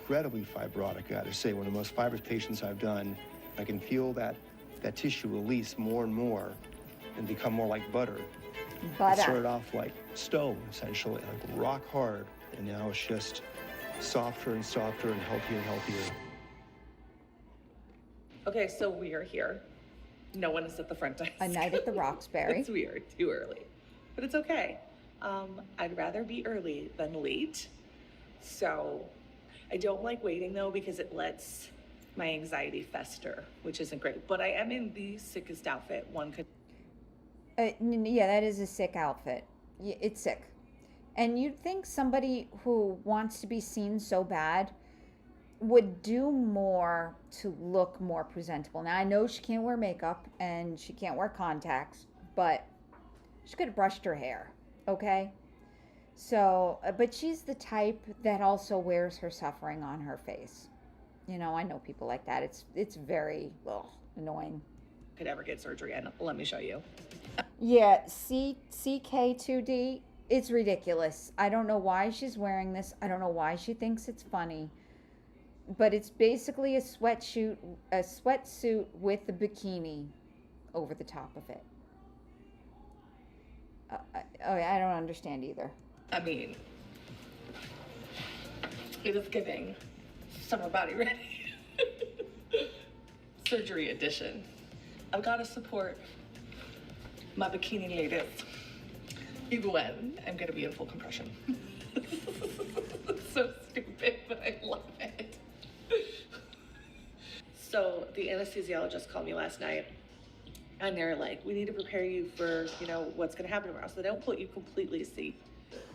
incredibly fibrotic. I got to say, one of the most fibrous patients I've done. I can feel that tissue release more and more and become more like butter. It started off like stone, essentially, like rock hard, and now it's just softer and softer and healthier and healthier. Okay, so we are here. No one is at the front desk. A night at the Roxbury. It's weird, too early, but it's okay. I'd rather be early than late. So I don't like waiting though, because it lets my anxiety fester, which isn't great. But I am in the sickest outfit one could. Yeah, that is a sick outfit. It's sick. And you'd think somebody who wants to be seen so bad would do more to look more presentable. Now, I know she can't wear makeup and she can't wear contacts, but she could have brushed her hair, okay? So, but she's the type that also wears her suffering on her face. You know, I know people like that. It's very annoying. Could ever get surgery, and let me show you. Yeah, CK2D, it's ridiculous. I don't know why she's wearing this. I don't know why she thinks it's funny. But it's basically a sweatsuit with a bikini over the top of it. I don't understand either. I mean, it is giving summer body ready. Surgery edition. I've got to support my bikini ladies, even when I'm going to be in full compression. It's so stupid, but I love it. So the anesthesiologist called me last night, and they're like, we need to prepare you for, you know, what's going to happen tomorrow. So they don't put you completely asleep.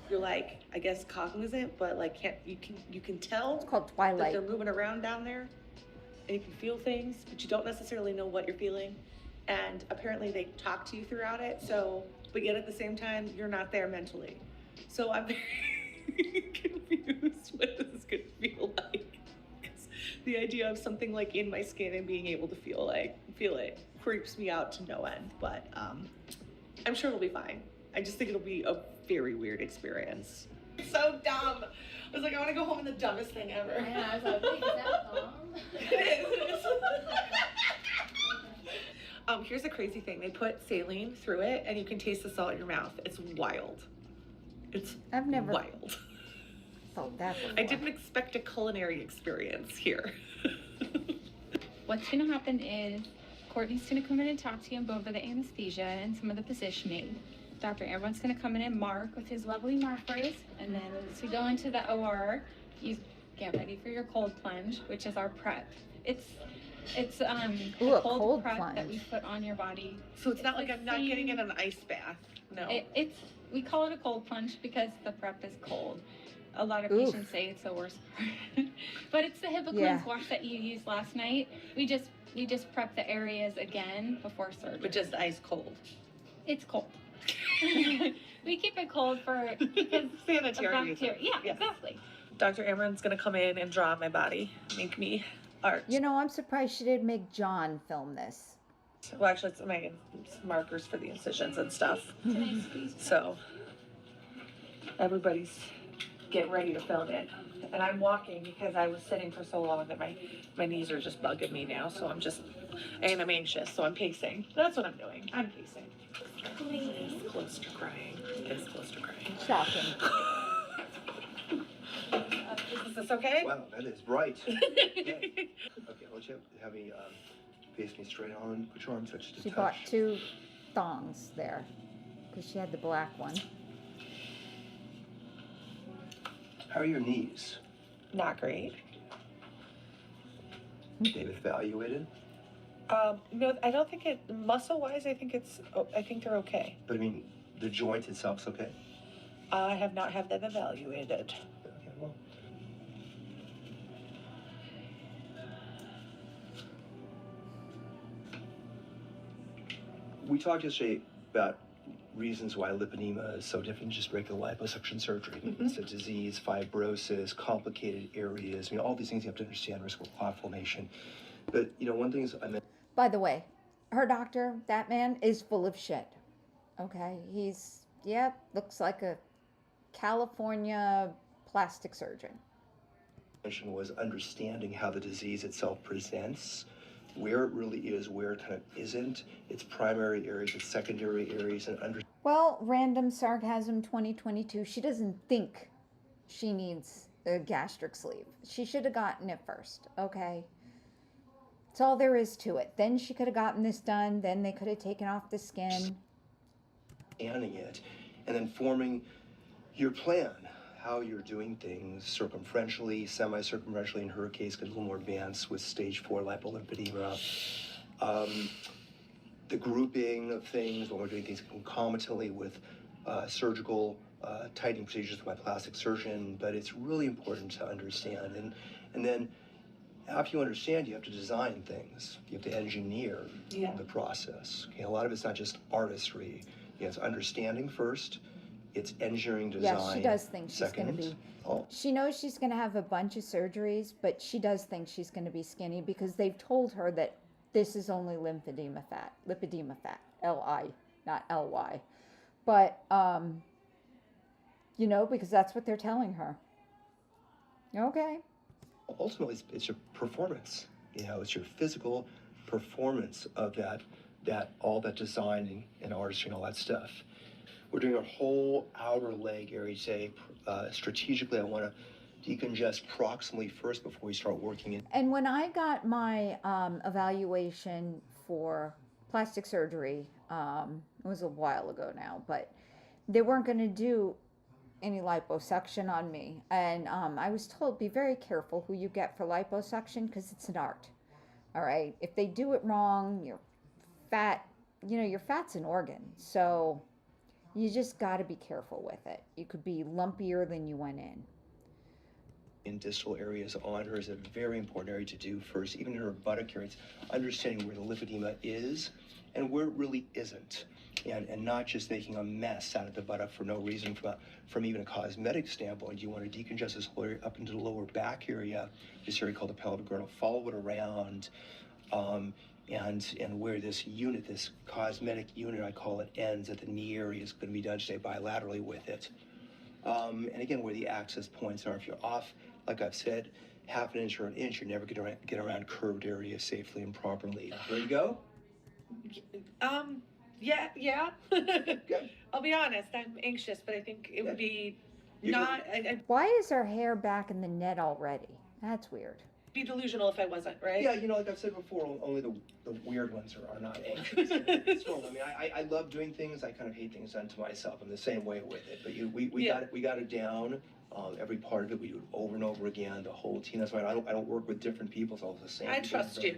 You're like, I guess cognizant, but like you can tell it's called Twilight. that they're moving around down there, and you can feel things, but you don't necessarily know what you're feeling. And apparently they talk to you throughout it. So, but yet at the same time, you're not there mentally. So I'm very confused what this is going to feel like. The idea of something like in my skin and being able to feel it creeps me out to no end. But I'm sure it'll be fine. I just think it'll be a very weird experience. It's so dumb. I was like, I want to go home in the dumbest thing ever. Yeah, I was like, wait, is that dumb? It is. Here's a crazy thing. They put saline through it, and you can taste the salt in your mouth. It's wild. I've never wild. Felt that before. I didn't expect a culinary experience here. What's going to happen is Courtney's going to come in and talk to you and go over the anesthesia and some of the positioning. Dr. Amron's going to come in and mark with his lovely markers, and then as we go into the OR, you get ready for your cold plunge, which is our prep. It's a cold prep plunge that we put on your body. So it's not like I'm not getting in an ice bath. No. We call it a cold plunge because the prep is cold. A lot of patients say it's the worst part. But it's the HIPAA wash that you used last night. We just prep the areas again before surgery. But just ice cold. It's cold. We keep it cold because sanitary reasons. Yeah, exactly. Dr. Amron's gonna come in and draw my body, make me art. You know, I'm surprised she didn't make John film this. Well, actually, it's my markers for the incisions and stuff. So everybody's getting ready to film it. And I'm walking because I was sitting for so long that my knees are just bugging me now. So I'm anxious. So I'm pacing. That's what I'm doing. I'm pacing. It's close to crying. It's close to crying. Shocking. Is this okay? Wow, that is bright. Okay, I'll let you have me face me straight on. Put your arms touch to touch. She bought 2 thongs there because she had the black one. How are your knees? Not great. They've evaluated? No, I don't think muscle-wise, I think they're okay. But I mean, the joint itself's okay? I have not had them evaluated. Okay, well. We talked yesterday about reasons why lipedema is so different than just regular liposuction surgery. Mm-hmm. It's a disease, fibrosis, complicated areas. I mean, all these things you have to understand, risk of clot formation. But, you know, one thing is By the way, her doctor, that man, is full of shit. Okay? He's, looks like a California plastic surgeon. Was understanding how the disease itself presents, where it really is, where it kind of isn't, its primary areas, its secondary areas, and Well, random sarcasm 2022. She doesn't think she needs a gastric sleeve. She should have gotten it first, okay? That's all there is to it. Then she could have gotten this done. Then they could have taken off the skin. Scanning it, and then forming your plan, how you're doing things circumferentially, semi-circumferentially in her case, because a little more advanced with stage 4 lipedema. The grouping of things when we're doing things concomitantly with surgical tightening procedures with my plastic surgeon, but it's really important to understand. And then after you understand, you have to design things. You have to engineer the process. Okay, a lot of it's not just artistry. It's understanding first. It's engineering design. Yeah, she does think she's going to be. Oh. She knows she's going to have a bunch of surgeries, but she does think she's going to be skinny because they've told her that this is only lipedema fat, L-I, not L-Y. But, because that's what they're telling her. Okay. Ultimately, it's your performance. It's your physical performance of that all that designing and artistry and all that stuff. We're doing our whole outer leg area today. Strategically, I want to decongest proximally first before we start working in. And when I got my evaluation for plastic surgery, it was a while ago now, but they weren't going to do any liposuction on me. And I was told, be very careful who you get for liposuction because it's an art. All right. If they do it wrong, your fat's an organ. So you just got to be careful with it. You could be lumpier than you went in. Distal areas on her is a very important area to do first, even in her buttock areas, understanding where the lipedema is and where it really isn't. And not just making a mess out of the buttock for no reason from even a cosmetic standpoint. You want to decongest this whole area up into the lower back area, this area called the pelvic girdle, follow it around, and where this unit, this cosmetic unit, I call it, ends at the knee area is going to be done today bilaterally with it. And again, where the access points are. If you're off, like I've said, half an inch or an inch, you're never going to get around curved areas safely and properly. Ready to go? Yeah. Good. I'll be honest, I'm anxious, but I think it would be Why is her hair back in the net already? That's weird. be delusional if I wasn't, right? Yeah, like I've said before, only the weird ones are not anxious. It's normal. I mean, I love doing things. I kind of hate things done to myself. I'm the same way with it. But we got it down. Every part of it, we do it over and over again. The whole team. That's why I don't work with different people. It's all the same. I trust you.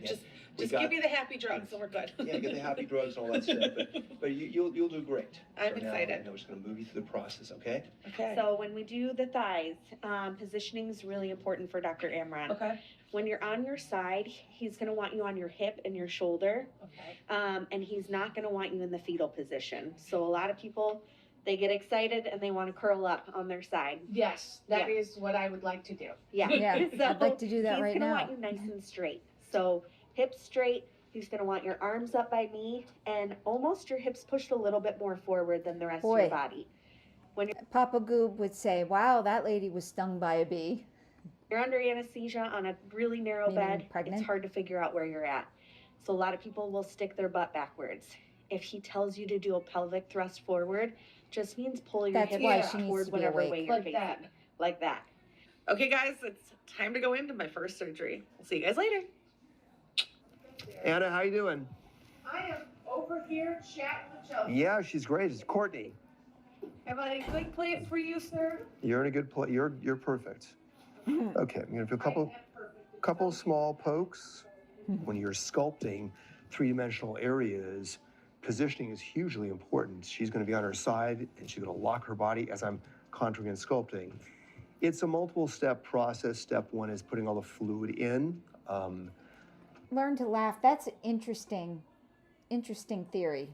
Just give me the happy drugs and we're good. Yeah, get the happy drugs and all that stuff. But you'll do great. I'm excited. We're just going to move you through the process, okay? Okay. So when we do the thighs, positioning is really important for Dr. Amran. Okay. When you're on your side, he's going to want you on your hip and your shoulder. Okay. And he's not going to want you in the fetal position. So a lot of people, they get excited and they want to curl up on their side. Yes, that is what I would like to do. Yeah. Yeah, So I'd like to do that right he's now. going to want you nice and straight. So hips straight. He's going to want your arms up by me and almost your hips pushed a little bit more forward than the rest of your body. When Papa Goob would say, wow, that lady was stung by a bee. you're under anesthesia on a really narrow Meaning bed, pregnant? it's hard to figure out where you're at. So a lot of people will stick their butt backwards. If he tells you to do a pelvic thrust forward, just means pull your That's hips why she needs toward to be whatever awake. way you're Like facing. that. Like that. Okay, guys, it's time to go into my first surgery. We'll see you guys later. Anna, how you doing? I am over here chatting with Chelsea. Yeah, she's great. It's Courtney. Have I a good place for you, sir? You're in a good place. You're perfect. Okay, I'm gonna do a couple small pokes. When you're sculpting three-dimensional areas, positioning is hugely important. She's gonna be on her side and she's gonna lock her body as I'm contouring and sculpting. It's a multiple step process. Step one is putting all the fluid in. Learn to laugh. That's interesting theory.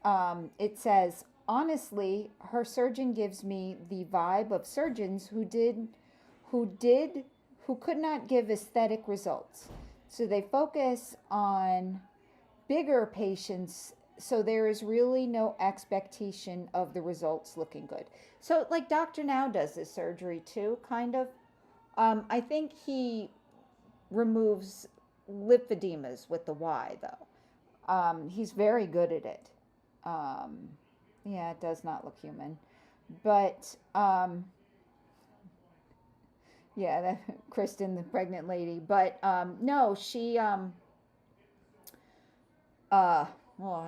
It says, honestly, her surgeon gives me the vibe of surgeons who could not give aesthetic results. So they focus on bigger patients, so there is really no expectation of the results looking good. So like Dr. Now does this surgery too, kind of. I think he removes lipedemas with the Y, though. He's very good at it. Yeah, it does not look human. But, yeah, that, Kristen, the pregnant lady. But, no, she, well, I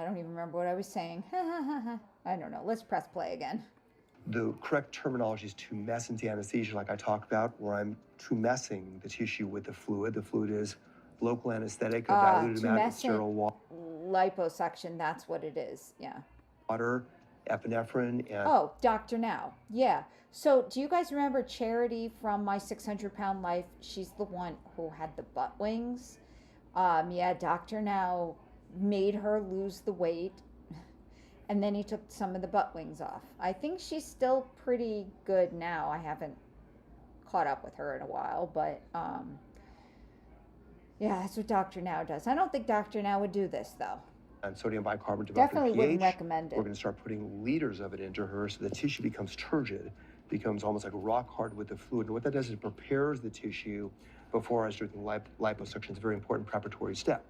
don't even remember what I was saying. I don't know. Let's press play again. The correct terminology is tumescent anesthesia, like I talked about, where I'm tumescing the tissue with the fluid. The fluid is local anesthetic, a diluted amount of sterile water. Liposuction, that's what it is, yeah. Water, epinephrine, and... Oh, Dr. Now, yeah. So do you guys remember Charity from My 600-Pound Life? She's the one who had the butt wings. Yeah, Dr. Now made her lose the weight, and then he took some of the butt wings off. I think she's still pretty good now. I haven't caught up with her in a while, but yeah, that's what Dr. Now does. I don't think Dr. Now would do this, though. And sodium bicarbonate to Definitely pH. wouldn't recommend it. We're going to start putting liters of it into her so the tissue becomes turgid, becomes almost like rock hard with the fluid. And what that does is it prepares the tissue before I start doing liposuction. It's a very important preparatory step.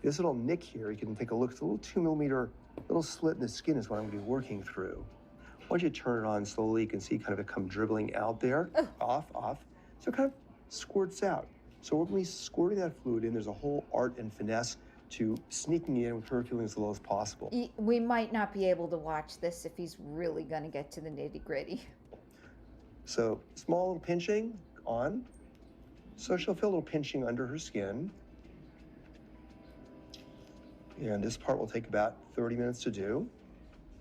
This little nick here, you can take a look. It's a little 2 mm little slit in the skin is what I'm going to be working through. Once you turn it on slowly, you can see kind of it come dribbling out there, off. So it kind of squirts out. So we're going to be squirting that fluid in. There's a whole art and finesse to sneaking in with her feeling as low as possible. We might not be able to watch this if he's really going to get to the nitty-gritty. So small little pinching on. So she'll feel a little pinching under her skin. And this part will take about 30 minutes to do.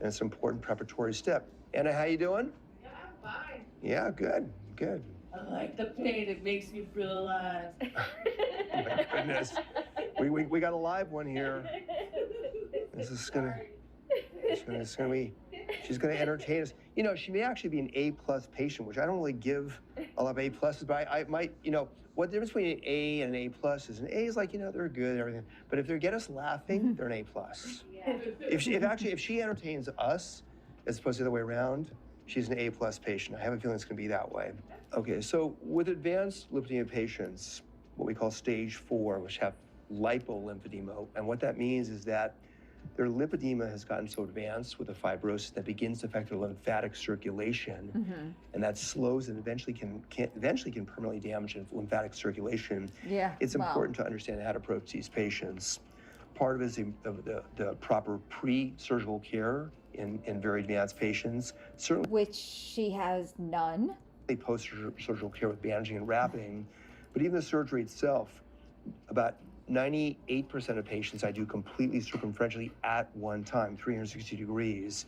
And it's an important preparatory step. Anna, how you doing? Yeah, I'm fine. Yeah, good. I like the pain. It makes me feel alive. Oh my goodness. We got a live one here. This is she's gonna entertain us. You know, she may actually be an A+ patient, which I don't really give a lot of A+, but I might, you know, what the difference between an A and an A+ is an A is like, you know, they're good and everything. But if they get us laughing, they're an A+. Yeah. If she entertains us, as opposed to the other way around, she's an A+ patient. I have a feeling it's gonna be that way. Okay, so with advanced lipedema patients, what we call stage 4, which have lipolymphedema, and what that means is that their lipedema has gotten so advanced with a fibrosis that begins to affect their lymphatic circulation, and that slows and eventually can permanently damage lymphatic circulation. Yeah, it's important to understand how to approach these patients. Part of it is the proper pre-surgical care in very advanced patients. Certainly, which she has none. Post-surgical care with bandaging and wrapping, but even the surgery itself, about 98% of patients I do completely circumferentially at one time, 360 degrees.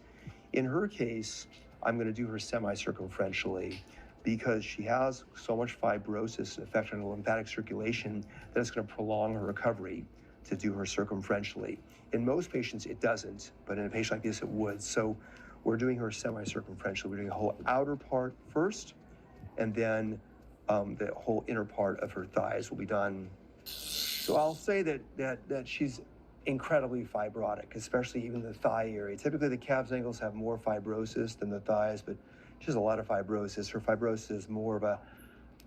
In her case, I'm going to do her semi-circumferentially because she has so much fibrosis and effect on the lymphatic circulation that it's going to prolong her recovery to do her circumferentially. In most patients, it doesn't, but in a patient like this, it would. So we're doing her semi-circumferentially. We're doing the whole outer part first, and then the whole inner part of her thighs will be done. So I'll say that she's incredibly fibrotic, especially even the thigh area. Typically, the calves and ankles have more fibrosis than the thighs, but she has a lot of fibrosis. Her fibrosis is more of a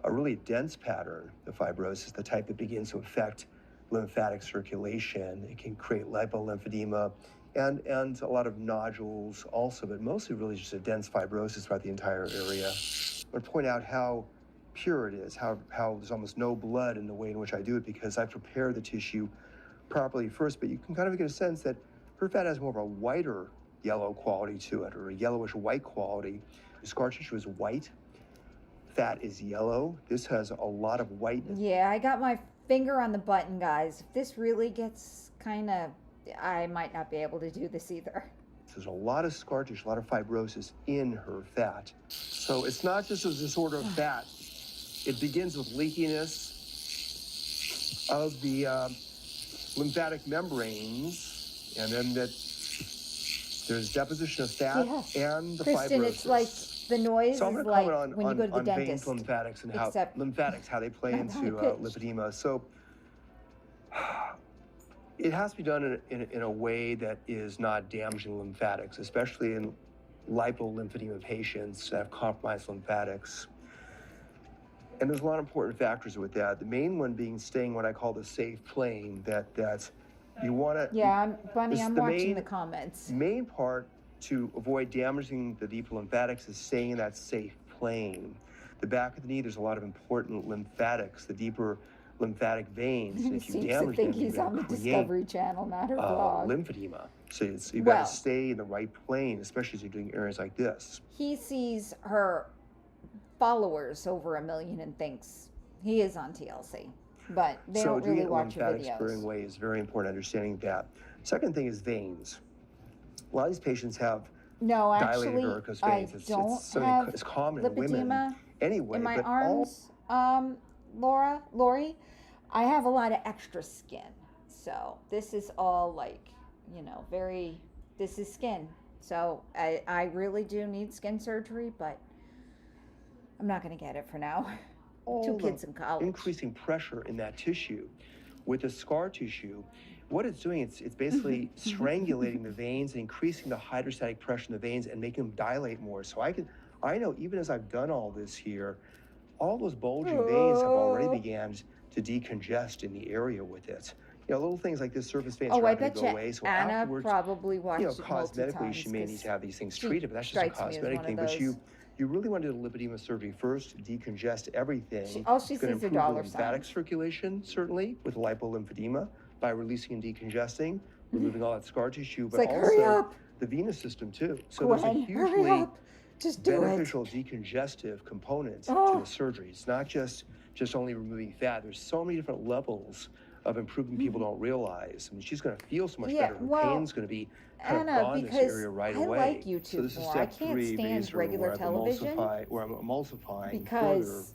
really dense pattern of fibrosis, the type that begins to affect lymphatic circulation. It can create lipolymphedema and a lot of nodules also, but mostly really just a dense fibrosis throughout the entire area. I would point out how pure it is, how there's almost no blood in the way in which I do it because I prepare the tissue properly first, but you can kind of get a sense that her fat has more of a whiter yellow quality to it, or a yellowish white quality. The scar tissue is white, fat is yellow. This has a lot of whiteness. Yeah, I got my finger on the button, guys. If this really gets kind of, I might not be able to do this either. There's a lot of scar tissue, a lot of fibrosis in her fat. So it's not just a disorder of fat. It begins with leakiness of the lymphatic membranes, and then there's deposition of fat and the Kristen, fibrosis. it's like the noise so I'm is comment like when you go to the dentist. Vein lymphatics and how they play not into high-pitched. lipedema. So it has to be done in a way that is not damaging lymphatics, especially in lipolymphedema patients that have compromised lymphatics. And there's a lot of important factors with that. The main one being staying what I call the safe plane, that you want to... Yeah, Bunny, I'm watching main, the comments. Main part to avoid damaging the deeper lymphatics is staying in that safe plane. The back of the knee, there's a lot of important lymphatics, the deeper lymphatic veins. He if you seems to damage think them, he's on the Discovery Channel, not her vlog. Lymphedema. So you've got to stay in the right plane, especially as you're doing areas like this. He sees her followers over 1 million and thinks he is on TLC, but they don't really watch your videos. So doing it lymphatic sparing way is very important, understanding that. Second thing is veins. A lot of these patients have dilated varicose veins. It's common in women anyway. In my arms, Lori, I have a lot of extra skin. So this is all like, this is skin. So I really do need skin surgery, but I'm not going to get it for now. Two kids in college. Increasing pressure in that tissue. With the scar tissue, what it's doing, it's basically strangulating the veins and increasing the hydrostatic pressure in the veins and making them dilate more. So I know even as I've done all this here, all those bulging veins have already began to decongest in the area with it. Little things like this surface veins are not going to go away. So Anna afterwards, probably watched cosmetically, she may need to have these things treated, but that's just a cosmetic thing. But you really want to do the lipedema surgery first, decongest everything. All she sees are dollar signs. Lymphatic circulation, certainly, with lipolymphedema, by releasing and decongesting, removing all that scar tissue, but also the venous system, too. So there's a hugely beneficial decongestive component to the surgery. It's not just only removing fat. There's so many different levels of improvement people don't realize. I mean, she's going to feel so much better. Her pain's going to be kind of gone in this area right away. I like YouTube so this is more. step I can't stand regular television. Where I'm emulsifying because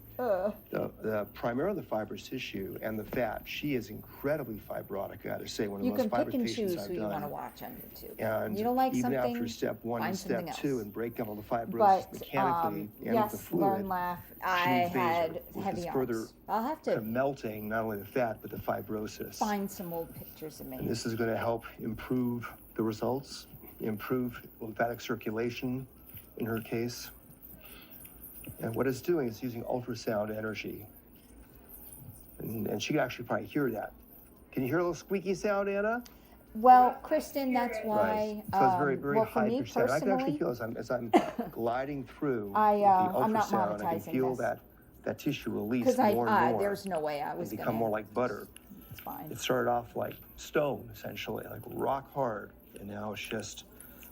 primarily the fibrous tissue and the fat. She is incredibly fibrotic. I got to say, one of the most fibrous patients I've done. You can pick and choose who you want to watch on YouTube. And you don't like even something, after step 1 and step 2 and break down all the fibrosis but, mechanically and yes, with the fluid, learn, laugh. I had heavy arms. I'll have to melting not only the fat but the fibrosis. Find some old pictures of me. And this is going to help improve the results, improve lymphatic circulation in her case. And what it's doing is using ultrasound energy. And she can actually probably hear that. Can you hear a little squeaky sound, Anna? Well, Kristen, that's why. Right. So it's very, very high for me percent. I can actually feel as I'm gliding through the I'm not ultrasound, I can feel that tissue release more and more. There's no way I was become more like butter. It's fine. It started off like stone, essentially, like rock hard, and now it's just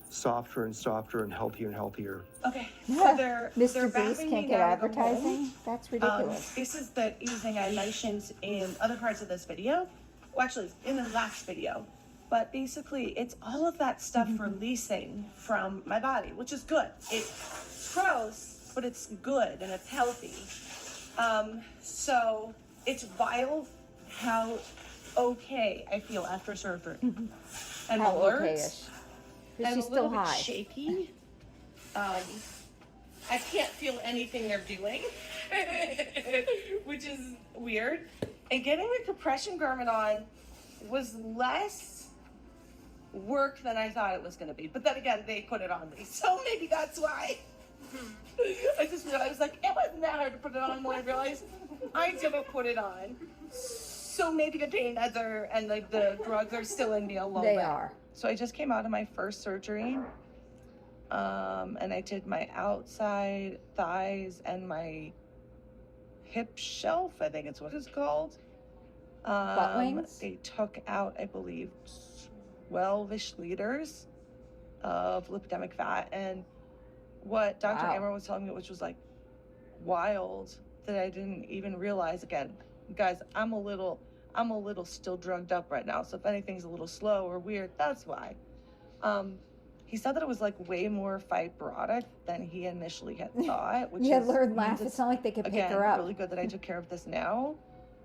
softer and softer and healthier. Okay, so they're Mr. backing Beast me can't get down advertising? That's ridiculous. This is the easing I mentioned in other parts of this video. Well, actually, in the last video. But basically, it's all of that stuff releasing from my body, which is good. It's gross, but it's good and it's healthy. So it's wild how okay I feel after surgery. And how alert. Okay-ish. I'm she's a little still bit high. shaky. I can't feel anything they're doing, which is weird. And getting the compression garment on was less work than I thought it was going to be. But then again, they put it on me, so maybe that's why. I just realized, like, it wasn't that hard to put it on when I realized I didn't put it on. So maybe the pain meds and like the drugs are still in me a little bit. They are. So I just came out of my first surgery, and I did my outside thighs and my hip shelf, I think it's what it's called. Butt wings? They took out, I believe, 12-ish liters of lipedemic fat. And what Dr. Amber was telling me, which was like wild, that I didn't even realize, again, guys, I'm a little still drugged up right now, so if anything's a little slow or weird, that's why. He said that it was like way more fibrotic than he initially had thought, which is learn laugh. It's not like they could pick her up. Really good that I took care of this now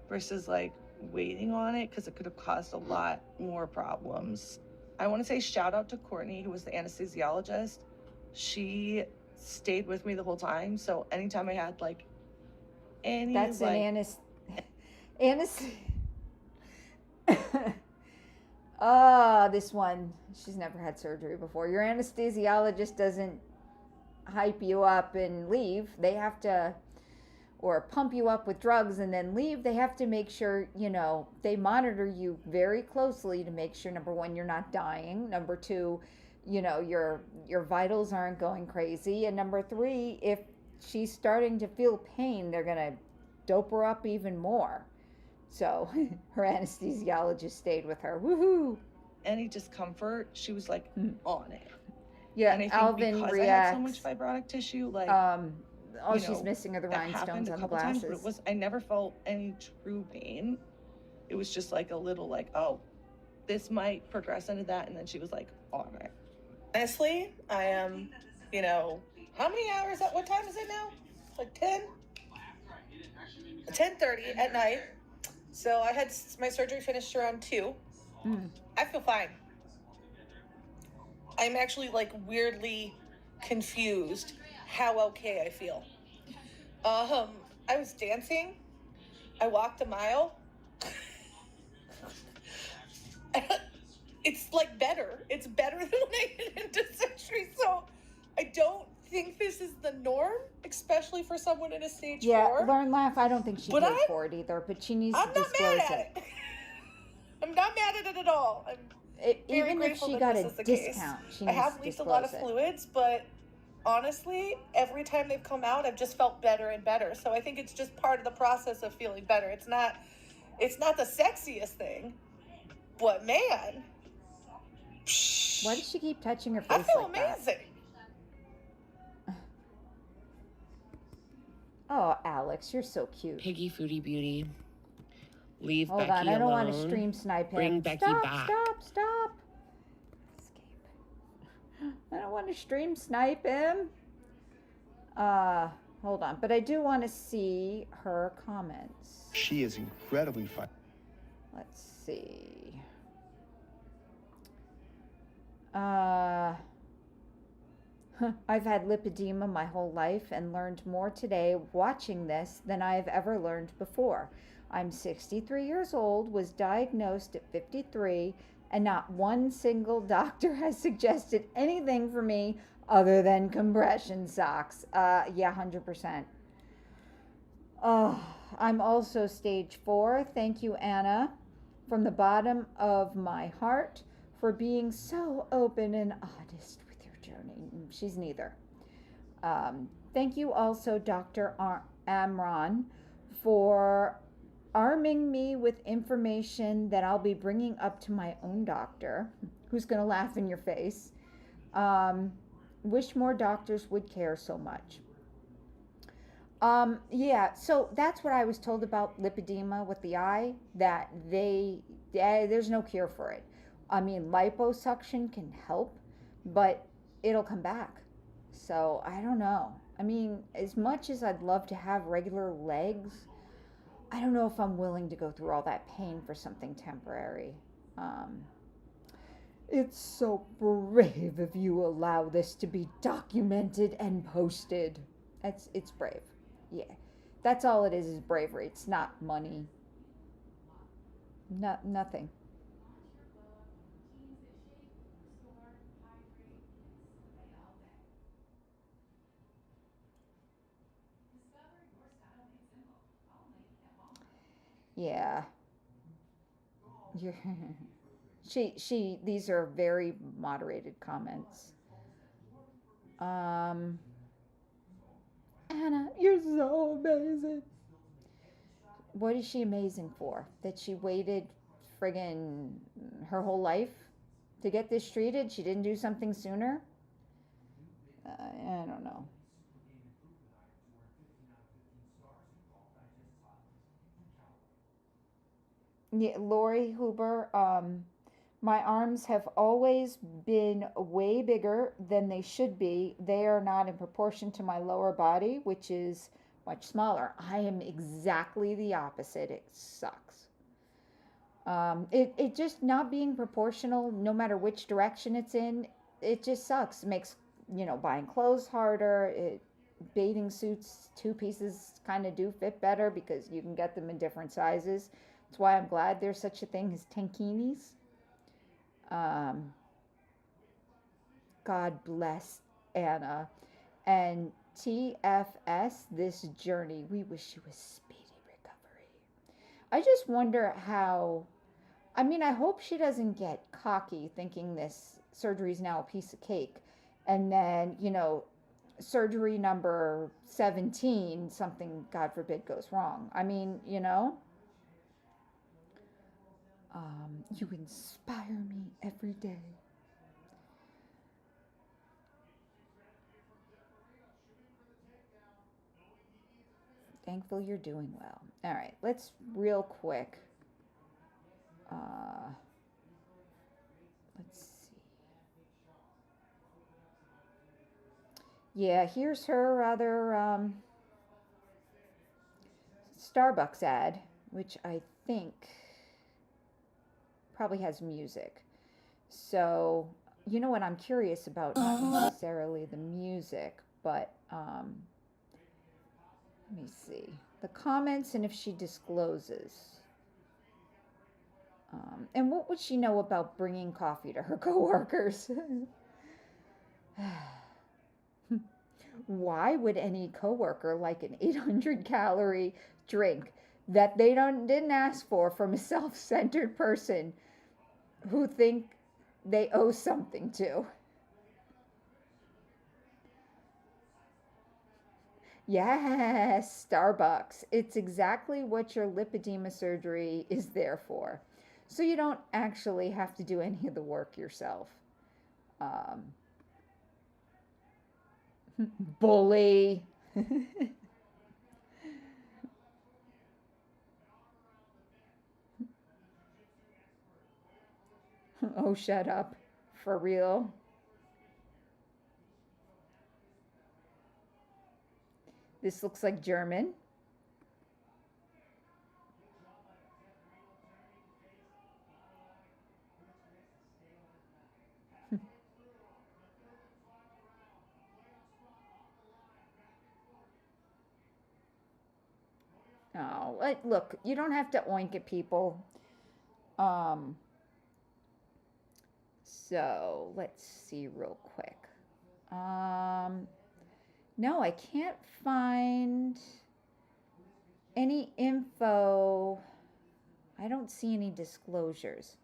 versus like waiting on it, because it could have caused a lot more problems. I want to say shout out to Courtney, who was the anesthesiologist. She stayed with me the whole time, so anytime I had like any this one, she's never had surgery before. Your anesthesiologist doesn't hype you up and leave. They have to or pump you up with drugs and then leave. They have to make sure, they monitor you very closely to make sure, number one, you're not dying. Number two, your vitals aren't going crazy. And number three, if she's starting to feel pain, they're going to dope her up even more. So her anesthesiologist stayed with her. Woohoo! Any discomfort, she was like on it. Yeah, and I think Alvin because reacts. I had so much fibrotic tissue, like all she's missing are the rhinestones on the glasses. Times, but I never felt any true pain. It was just like a little like, oh, this might progress into that, and then she was like on it. Honestly, I am, how many hours? What time is it now? Like 10? 10:30 at night. So I had my surgery finished around 2. I feel fine. I'm actually like weirdly confused how okay I feel. I was dancing. I walked a mile. It's like better. It's better than when I get into surgery. So I don't think this is the norm, especially for someone in a stage 4. Yeah, Learn Laugh, I don't think she paid for it either, but she needs to disclose it. I'm not mad at it at all. Even if she got a discount, she needs to disclose it. I have leaked a lot of fluids, but honestly, every time they've come out, I've just felt better and better. So I think it's just part of the process of feeling better. It's not the sexiest thing, but man. Why does she keep touching her face I feel like amazing. That? Oh, Alex, you're so cute. Piggy Foodie Beauty. Leave Hold Becky on, I don't alone. want to stream snipe him. Bring Becky back. Stop. Escape. I don't want to stream snipe him. Hold on, but I do want to see her comments. She is incredibly fun. Let's see. I've had lipedema my whole life and learned more today watching this than I have ever learned before. I'm 63 years old, was diagnosed at 53, and not one single doctor has suggested anything for me other than compression socks. Yeah, 100%. Oh, I'm also stage 4. Thank you, Anna, from the bottom of my heart, for being so open and honest with your journey. She's neither. Thank you also, Dr. Amron, for arming me with information that I'll be bringing up to my own doctor, who's going to laugh in your face. Wish more doctors would care so much. Yeah, so that's what I was told about lipedema with the eye, that there's no cure for it. I mean, liposuction can help, but it'll come back. So I don't know. I mean, as much as I'd love to have regular legs, I don't know if I'm willing to go through all that pain for something temporary. It's so brave of you allow this to be documented and posted. It's brave. Yeah. That's all it is bravery. It's not money. Nothing. Yeah. These are very moderated comments. Anna, you're so amazing. What is she amazing for? That she waited friggin' her whole life to get this treated? She didn't do something sooner? I don't know. Yeah, Lori Huber, my arms have always been way bigger than they should be. They are not in proportion to my lower body, which is much smaller. I am exactly the opposite. It sucks. It just not being proportional, no matter which direction it's in, it just sucks. It makes, buying clothes harder. Bathing suits, 2 pieces kind of do fit better because you can get them in different sizes. That's why I'm glad there's such a thing as tankinis. God bless Anna. And TFS, this journey. We wish you a speedy recovery. I just wonder how, I mean, I hope she doesn't get cocky thinking this surgery is now a piece of cake. And then, you know, surgery number 17, something, God forbid, goes wrong. I mean, you know, you inspire me every day. Thankful you're doing well. All right, let's real quick. Let's see. Yeah, here's her other Starbucks ad, which I think probably has music. So, you know what I'm curious about? Not necessarily the music, but let me see the comments and if she discloses. And what would she know about bringing coffee to her coworkers? Why would any coworker like an 800-calorie drink that they didn't ask for from a self-centered person who think they owe something to? Yes, Starbucks. It's exactly what your lipedema surgery is there for. So you don't actually have to do any of the work yourself. Bully. Oh, shut up. For real. This looks like German. Oh, look, you don't have to oink at people. So let's see real quick. No, I can't find any info. I don't see any disclosures.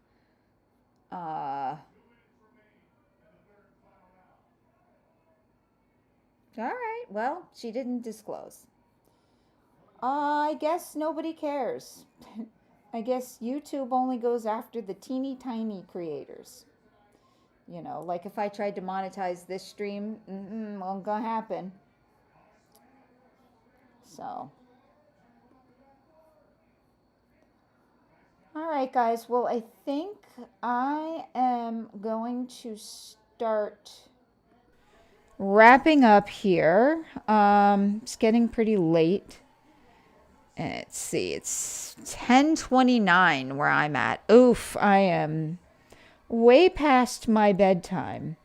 All right, well, she didn't disclose. I guess nobody cares. I guess YouTube only goes after the teeny tiny creators. You know, like if I tried to monetize this stream, won't gonna happen. So. All right, guys. Well, I think I am going to start wrapping up here. It's getting pretty late. Let's see. It's 10:29 where I'm at. Oof, I am way past my bedtime.